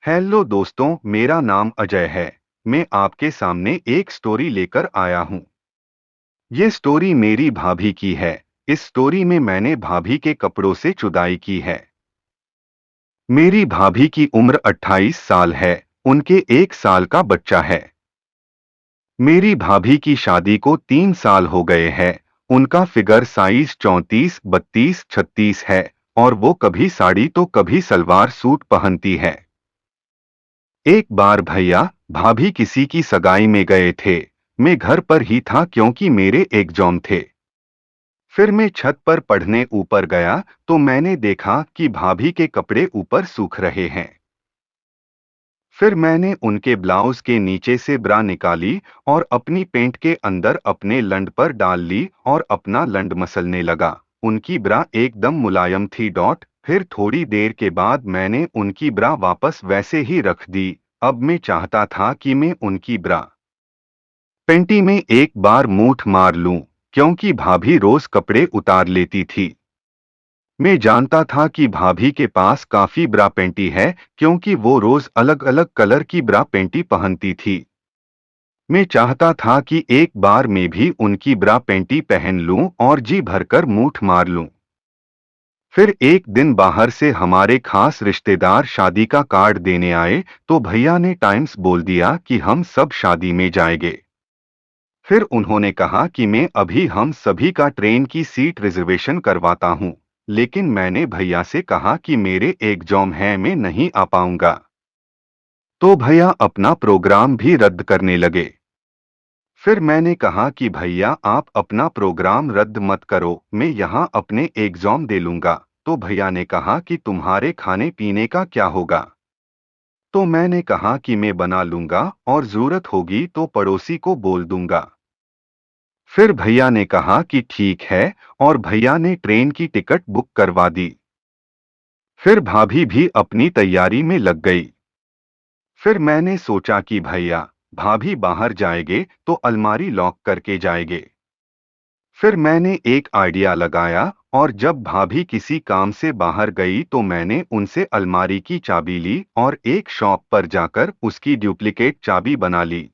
Hello दोस्तों, मेरा नाम अजय है। मैं आपके सामने एक स्टोरी लेकर आया हूँ। ये स्टोरी मेरी भाभी की है। इस स्टोरी में मैंने भाभी के कपड़ों से चुदाई की है। मेरी भाभी की उम्र 28 साल है। उनके 1 साल का बच्चा है। मेरी भाभी की शादी को 3 साल हो गए हैं। उनका फिगर साइज 34, 32, 36 है और वो कभी साड़ी तो कभी सलवार सूट पहनती है। एक बार भैया भाभी किसी की सगाई में गए थे। मैं घर पर ही था क्योंकि मेरे एग्जाम थे। फिर मैं छत पर पढ़ने ऊपर गया तो मैंने देखा कि भाभी के कपड़े ऊपर सूख रहे हैं। फिर मैंने उनके ब्लाउज के नीचे से ब्रा निकाली और अपनी पेंट के अंदर अपने लंड पर डाल ली और अपना लंड मसलने लगा। उनकी ब्रा एकदम मुलायम थी। फिर थोड़ी देर के बाद मैंने उनकी ब्रा वापस वैसे ही रख दी। अब मैं चाहता था कि मैं उनकी ब्रा पेंटी में एक बार मूठ मार लूं, क्योंकि भाभी रोज कपड़े उतार लेती थी। मैं जानता था कि भाभी के पास काफी ब्रा पेंटी है, क्योंकि वो रोज अलग अलग कलर की ब्रा पेंटी पहनती थी। मैं चाहता था कि एक बार मैं भी उनकी ब्रा पेंटी पहन लूं और जी भरकर मूठ मार लूं। फिर एक दिन बाहर से हमारे खास रिश्तेदार शादी का कार्ड देने आए तो भैया ने टाइम्स बोल दिया कि हम सब शादी में जाएंगे। फिर उन्होंने कहा कि मैं अभी हम सभी का ट्रेन की सीट रिजर्वेशन करवाता हूं, लेकिन मैंने भैया से कहा कि मेरे एग्जाम है, मैं नहीं आ पाऊंगा। तो भैया अपना प्रोग्राम भी रद्द करने लगे। फिर मैंने कहा कि भैया आप अपना प्रोग्राम रद्द मत करो, मैं यहाँ अपने एग्जाम दे लूंगा। तो भैया ने कहा कि तुम्हारे खाने पीने का क्या होगा। तो मैंने कहा कि मैं बना लूंगा और जरूरत होगी तो पड़ोसी को बोल दूंगा। फिर भैया ने कहा कि ठीक है और भैया ने ट्रेन की टिकट बुक करवा दी। फिर भाभी भी अपनी तैयारी में लग गई। फिर मैंने सोचा कि भैया भाभी बाहर जाएंगे तो अलमारी लॉक करके जाएंगे। फिर मैंने एक आइडिया लगाया और जब भाभी किसी काम से बाहर गई तो मैंने उनसे अलमारी की चाबी ली और एक शॉप पर जाकर उसकी डुप्लीकेट चाबी बना ली।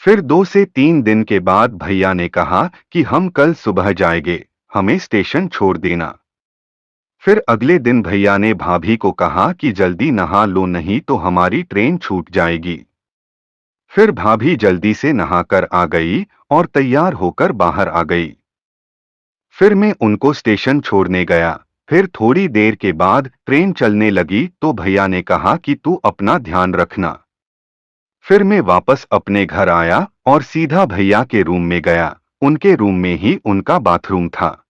फिर 2 से 3 दिन के बाद भैया ने कहा कि हम कल सुबह जाएंगे, हमें स्टेशन छोड़ देना। फिर अगले दिन भैया ने भाभी को कहा कि जल्दी नहा लो, नहीं तो हमारी ट्रेन छूट जाएगी। फिर भाभी जल्दी से नहाकर आ गई और तैयार होकर बाहर आ गई। फिर मैं उनको स्टेशन छोड़ने गया। फिर थोड़ी देर के बाद ट्रेन चलने लगी तो भैया ने कहा कि तू अपना ध्यान रखना। फिर मैं वापस अपने घर आया और सीधा भैया के रूम में गया। उनके रूम में ही उनका बाथरूम था।